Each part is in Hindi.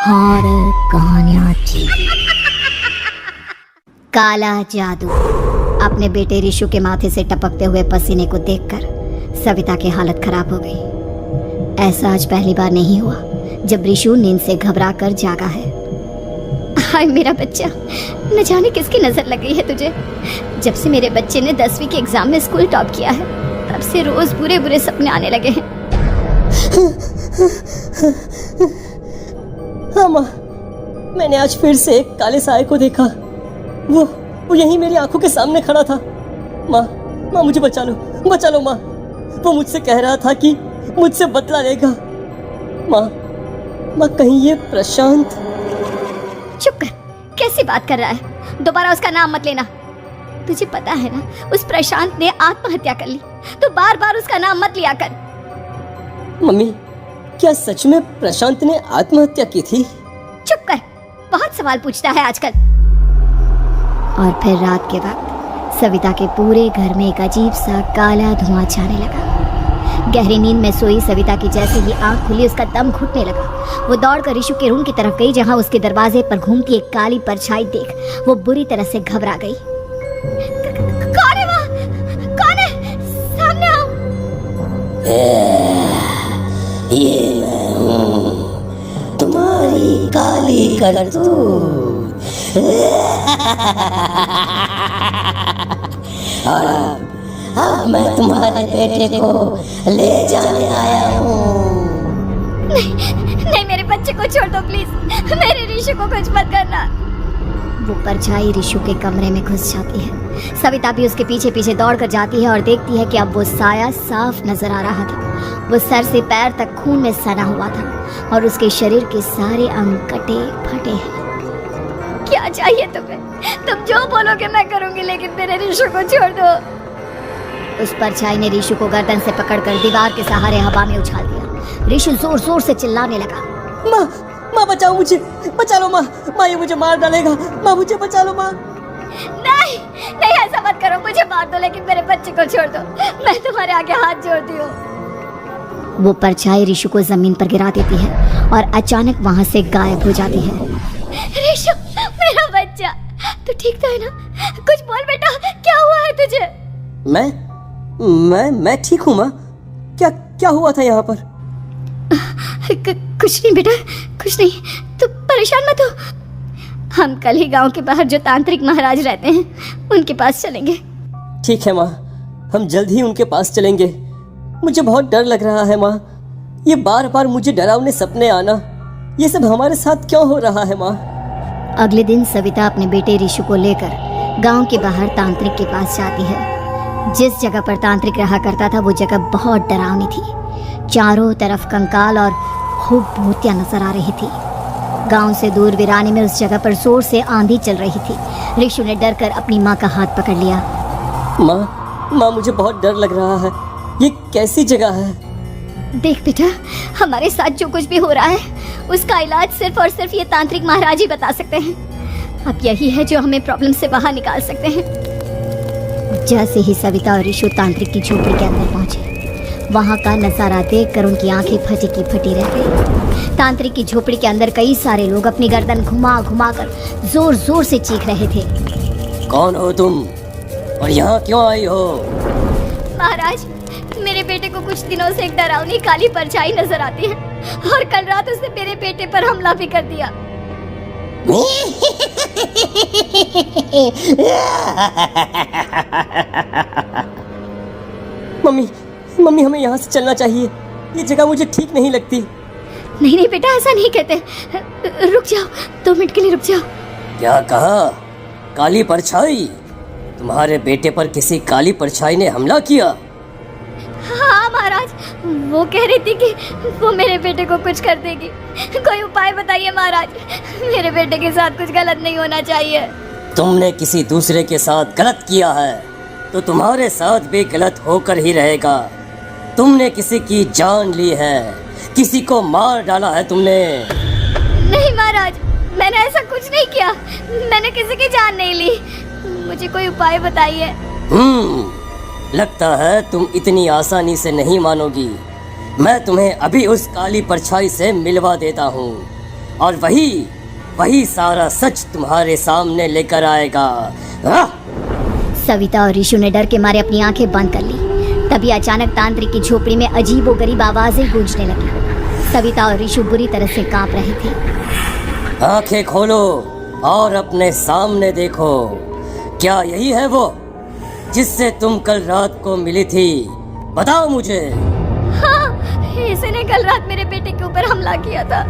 हॉरर कहानियां थी। काला जादू। अपने बेटे रिशु के माथे से टपकते हुए पसीने को देखकर सविता की हालत खराब हो गई। ऐसा आज पहली बार नहीं हुआ जब रिशु नींद से घबरा कर जागा है। हाय मेरा बच्चा, न जाने किसकी नजर लग गई है तुझे। जब से मेरे बच्चे ने 10वीं के एग्जाम में स्कूल टॉप किया है तब से रोज बुरे बुरे सपने आने लगे हैं। हाँ माँ, मैंने आज फिर से एक काले साए को देखा। वो यहीं मेरी आंखों के सामने खड़ा था। माँ मुझे बचा लो माँ। वो मुझसे कह रहा था कि मुझसे बदला लेगा। माँ कहीं ये प्रशांत। चुप कर, कैसी बात कर रहा है? दोबारा उसका नाम मत लेना। तुझे पता है ना, उस प्रशांत ने आत्महत्या कर ली, तो बार बार उसका नाम मत लिया कर। मम्मी, क्या सच में प्रशांत ने आत्महत्या की थी? चुप कर, बहुत सवाल पूछता है आजकल। और फिर रात के वक्त सविता के पूरे घर में एक अजीब सा काला धुआं छाने लगा। गहरी नींद में सोई सविता की जैसे ही आंख खुली उसका दम घुटने लगा। वो दौड़कर रिशु के रूम की तरफ गई जहां उसके दरवाजे पर घूमती एक काली परछाई देख वो बुरी तरह से घबरा गई। कौन है वहाँ? कौन है? सामने आओ। ये मैं हूँ, तुम्हारी काली करतूत। और अब मैं तुम्हारे बेटे को ले जाने आया हूँ। नहीं, मेरे बच्चे को छोड़ दो प्लीज। मेरे रिशु को कुछ मत करना। वो परछाई रिशु के कमरे में घुस जाती है। सविता भी उसके पीछे पीछे दौड़ कर जाती है और देखती है कि अब वो साया साफ नजर आ रहा था। वो सर से पैर तक खून में सना हुआ था और उसके शरीर के सारे अंग कटे फटे हैं। क्या चाहिए तुम्हें? तुम जो बोलोगे मैं करूंगी, लेकिन मेरे रिशु को छोड़ दो। उस परछाई ने रिशु को गर्दन से पकड़कर दीवार के सहारे हवा में उछाल दिया। रिशु जोर जोर से चिल्लाने लगा। माँ बचाओ मुझे, बचा लो माँ। ये मुझे मार डालेगा। माँ मुझे बचा लो माँ। नहीं, ऐसा मत करो। मुझे मार दो लेकिन मेरे बच्चे को छोड़ दो। मैं तुम्हारे आगे हाथ जोड़ती हूँ। वो परछाई रिशु को जमीन पर गिरा देती है और अचानक वहाँ से गायब हो जाती है। रिशु, मेरा बच्चा, तू ठीक तो है ना? कुछ बोल बेटा, क्या हुआ है तुझे? मैं ठीक हूँ माँ। क्या हुआ था यहाँ पर? कुछ नहीं बेटा, कुछ नहीं। तू परेशान मत हो। हम कल ही गांव के बाहर जो तांत्रिक महाराज रहते हैं उनके पास चलेंगे। ठीक है माँ, हम जल्द ही उनके पास चलेंगे। मुझे बहुत डर लग रहा है माँ। ये बार बार मुझे डरावने सपने आना, ये सब हमारे साथ क्यों हो रहा है माँ? अगले दिन सविता अपने बेटे रिशु को लेकर गांव के बाहर तांत्रिक के पास जाती है। जिस जगह पर तांत्रिक रहा करता था वो जगह बहुत डरावनी थी। चारों तरफ कंकाल और खूब भूतियां नजर आ रही थी। गांव से दूर वीराने में उस जगह पर जोर से आंधी चल रही थी। रिशु ने डर कर अपनी माँ का हाथ पकड़ लिया। माँ मुझे बहुत डर लग रहा है। ये कैसी जगह है? देख बेटा, हमारे साथ जो कुछ भी हो रहा है उसका इलाज सिर्फ और सिर्फ ये तांत्रिक महाराज ही बता सकते हैं। अब यही है जो हमें प्रॉब्लम से बाहर निकाल सकते हैं। जैसे ही सविता और रिशु तांत्रिक की झोपड़ी के अंदर पहुंचे, वहां का नजारा देखकर उनकी आंखें फटी की फटी रह गई। तांत्रिक की झोपड़ी के अंदर कई सारे लोग अपनी गर्दन घुमा घुमा कर जोर जोर से चीख रहे थे। कौन हो तुम और यहाँ क्यों आई हो? महाराज, मेरे बेटे को कुछ दिनों से एक डरावनी काली परछाई नजर आती है और कल रात उसने मेरे बेटे पर हमला भी कर दिया। मम्मी हमें यहाँ से चलना चाहिए। ये जगह मुझे ठीक नहीं लगती। नहीं बेटा, ऐसा नहीं कहते। रुक जाओ, 2 मिनट के लिए रुक जाओ। क्या कहा? काली परछाई? तुम्हारे बेटे पर किसी काली परछाई ने हमला किया? हाँ महाराज, वो कह रही थी कि वो मेरे बेटे को कुछ कर देगी। कोई उपाय बताइए महाराज, मेरे बेटे के साथ कुछ गलत नहीं होना चाहिए। तुमने किसी दूसरे के साथ गलत किया है तो तुम्हारे साथ भी गलत होकर ही रहेगा। तुमने किसी की जान ली है, किसी को मार डाला है तुमने। नहीं महाराज, मैंने ऐसा कुछ नहीं किया। मैंने किसी की जान नहीं ली। मुझे कोई उपाय बताइए। लगता है तुम इतनी आसानी से नहीं मानोगी। मैं तुम्हें अभी उस काली परछाई से मिलवा देता हूँ और वही सारा सच तुम्हारे सामने लेकर आएगा। सविता और ऋषु ने डर के मारे अपनी आंखें बंद कर ली। तभी अचानक तांत्रिक की झोपड़ी में अजीबोगरीब आवाजें गूंजने लगी। सविता और ऋषु बुरी तरह से कांप रहे थे। आंखें खोलो और अपने सामने देखो। क्या यही है वो जिससे तुम कल रात को मिली थी? बताओ मुझे। हाँ, इसने कल रात मेरे बेटे के ऊपर हमला किया था।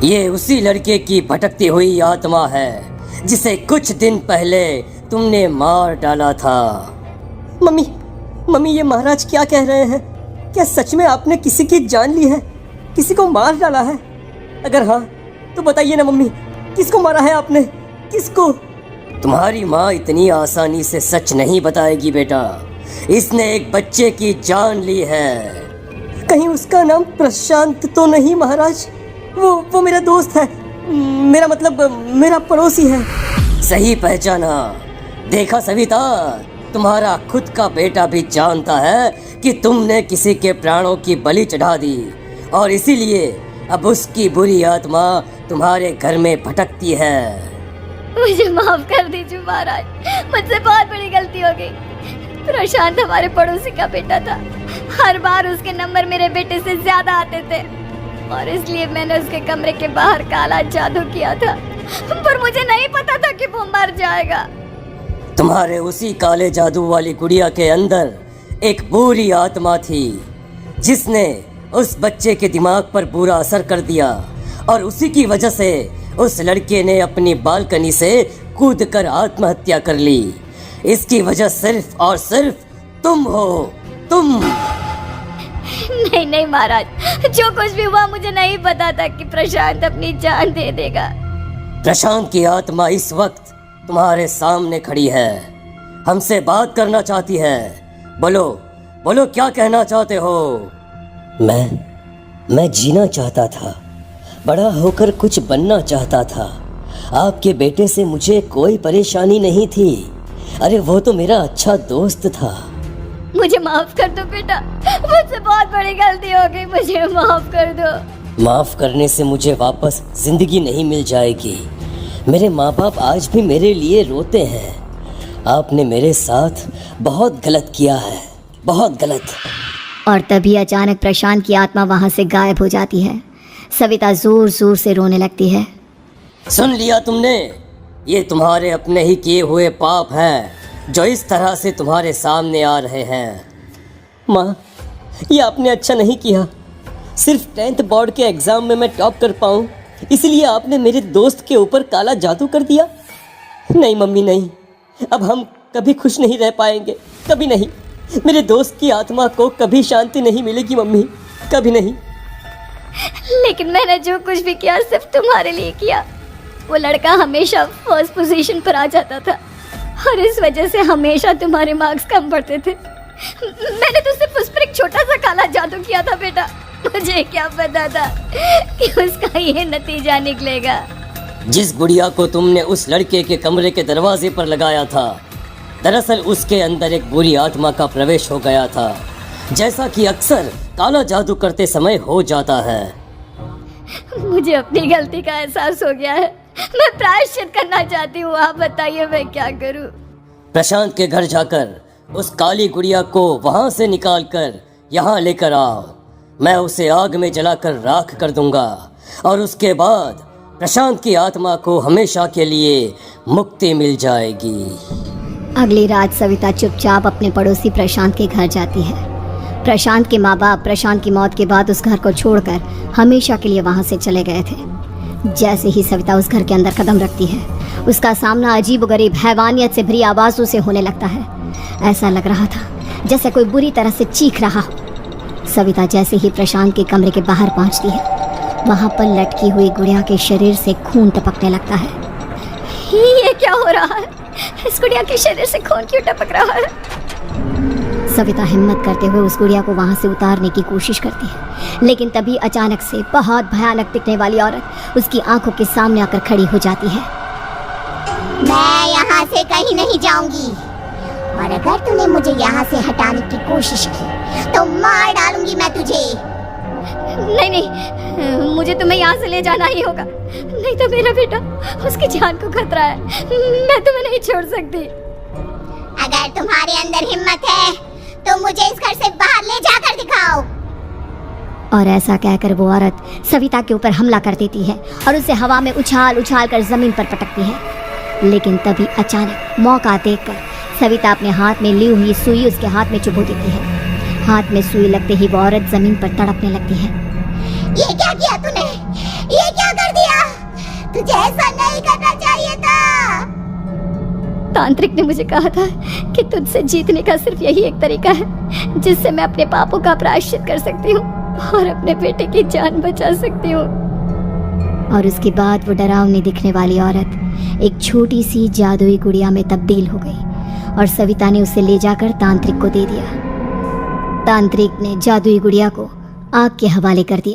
ये उसी लड़के की भटकती हुई आत्मा है जिसे कुछ दिन पहले तुमने मार डाला था। मम्मी, ये महाराज क्या कह रहे हैं? क्या सच में आपने किसी की जान ली है? किसी को मार डाला है? अगर हाँ तो बताइए ना मम्मी, किसको मारा है आपने? किसको? तुम्हारी माँ इतनी आसानी से सच नहीं बताएगी बेटा। इसने एक बच्चे की जान ली है। कहीं उसका नाम प्रशांत तो नहीं महाराज? वो मेरा दोस्त है, मेरा मतलब मेरा पड़ोसी है। सही पहचाना। देखा सविता, तुम्हारा खुद का बेटा भी जानता है कि तुमने किसी के प्राणों की बलि चढ़ा दी और इसीलिए अब उसकी बुरी आत्मा तुम्हारे घर में भटकती है। मुझे माफ कर दीजिए महाराज, मुझसे बहुत बड़ी गलती हो गई। प्रशांत हमारे पड़ोसी का बेटा था। हर बार उसके नंबर मेरे बेटे से ज्यादा आते थे और इसलिए मैंने उसके कमरे के बाहर काला जादू किया था, पर मुझे नहीं पता था कि वो मर जाएगा। तुम्हारे उसी काले जादू वाली गुड़िया के अंदर एक बुरी आत्मा थी जिसने उस बच्चे के दिमाग पर बुरा असर कर दिया और उसी की वजह से उस लड़के ने अपनी बालकनी से कूदकर आत्महत्या कर ली। इसकी वजह सिर्फ और सिर्फ तुम हो, तुम। नहीं महाराज, जो कुछ भी हुआ मुझे नहीं पता था कि प्रशांत अपनी जान दे देगा। प्रशांत की आत्मा इस वक्त तुम्हारे सामने खड़ी है, हमसे बात करना चाहती है। बोलो क्या कहना चाहते हो? मैं जीना चाहता था, बड़ा होकर कुछ बनना चाहता था। आपके बेटे से मुझे कोई परेशानी नहीं थी। अरे वो तो मेरा अच्छा दोस्त था। मुझे माफ कर दो बेटा, मुझसे बहुत बड़ी गलती हो गई, मुझे माफ कर दो। माफ करने से मुझे वापस जिंदगी नहीं मिल जाएगी। मेरे माँ बाप आज भी मेरे लिए रोते हैं। आपने मेरे साथ बहुत गलत किया है, बहुत गलत। और तभी अचानक प्रशांत की आत्मा वहां से गायब हो जाती है। सविता जोर जोर से रोने लगती है। सुन लिया तुमने? ये तुम्हारे अपने ही किए हुए पाप हैं जो इस तरह से तुम्हारे सामने आ रहे हैं। माँ, ये आपने अच्छा नहीं किया। सिर्फ 10th बोर्ड के एग्जाम में मैं टॉप कर पाऊँ इसलिए आपने मेरे दोस्त के ऊपर काला जादू कर दिया। नहीं मम्मी, नहीं, अब हम कभी खुश नहीं रह पाएंगे, कभी नहीं। मेरे दोस्त की आत्मा को कभी शांति नहीं मिलेगी मम्मी, कभी नहीं। लेकिन मैंने जो कुछ भी किया सिर्फ तुम्हारे लिए किया। वो लड़का हमेशा फर्स्ट पोजीशन पर आ जाता था और इस वजह से हमेशा तुम्हारे मार्क्स कम पड़ते थे। मैंने तो सिर्फ उस पर एक छोटा सा काला जादू किया था बेटा। मुझे क्या पता था कि उसका ये नतीजा निकलेगा। जिस गुड़िया को तुमने उस लड़के के कमरे के दरवाजे पर लगाया था, दरअसल उसके अंदर एक बुरी आत्मा का प्रवेश हो गया था, जैसा कि अक्सर काला जादू करते समय हो जाता है। मुझे अपनी गलती का एहसास हो गया है। मैं प्रायश्चित करना चाहती हूँ, आप बताइए मैं क्या करूँ? प्रशांत के घर जाकर उस काली गुड़िया को वहां से निकालकर यहाँ लेकर आओ। मैं उसे आग में जलाकर राख कर दूंगा और उसके बाद प्रशांत की आत्मा को हमेशा के लिए मुक्ति मिल जाएगी। अगली रात सविता चुपचाप अपने पड़ोसी प्रशांत के घर जाती है। प्रशांत के माँ बाप प्रशांत की मौत के बाद उस घर को छोड़कर हमेशा के लिए वहां से चले गए थे। जैसे ही सविता उस घर के अंदर कदम रखती है, उसका सामना अजीबोगरीब हैवानियत से भरी आवाज़ों से होने लगता है। ऐसा लग रहा था जैसे कोई बुरी तरह से चीख रहा हो। सविता जैसे ही प्रशांत के कमरे के बाहर पहुंचती है, वहां पर लटकी हुई गुड़िया के शरीर से खून टपकने लगता है। ये क्या हो रहा है? इस गुड़िया के शरीर से खून क्यों टपक रहा है? सविता हिम्मत करते हुए उस गुड़िया को वहां से उतारने की कोशिश करती है, लेकिन तभी अचानक से बहुत भयानक दिखने वाली औरत उसकी आंखों के सामने आकर खड़ी हो जाती है। मैं यहाँ से कहीं नहीं जाऊंगी और अगर तूने मुझे यहाँ से हटाने की कोशिश की तो मार डालूंगी मैं तुझे। नहीं नहीं, मुझे तुम्हें यहाँ से ले जाना ही होगा, नहीं तो मेरा बेटा, उसकी जान को खतरा है। मैं तुम्हें नहीं छोड़ सकती। अगर तुम्हारे अंदर हिम्मत है तो मुझे इस घर से बाहर ले जाकर दिखाओ। और ऐसा कहकर वो औरत सविता के ऊपर हमला कर देती है और उसे हवा में उछाल उछाल कर जमीन पर पटकती है। लेकिन तभी अचानक मौका देखकर सविता अपने हाथ में ली हुई सुई उसके हाथ में चुभो देती है। हाथ में सुई लगते ही वो औरत जमीन पर तड़पने लगती है। ये क्या किया तूने? ये क्या कर दिया? तुझे ऐसा नहीं करना चाहिए था। तांत्रिक ने मुझे कहा था कि तुझसे जीतने का सिर्फ यही एक तरीका है जिससे मैं अपने पापों का प्रायश्चित कर सकती हूँ और अपने बेटे की जान बचा सकती हूँ। और उसके बाद वो डरावनी दिखने वाली औरत एक छोटी सी जादुई गुड़िया में तब्दील हो गई और सविता ने उसे ले जाकर तांत्रिक को दे दिया। तांत्रिक ने जादुई गुड़िया को आग के हवाले कर दिया।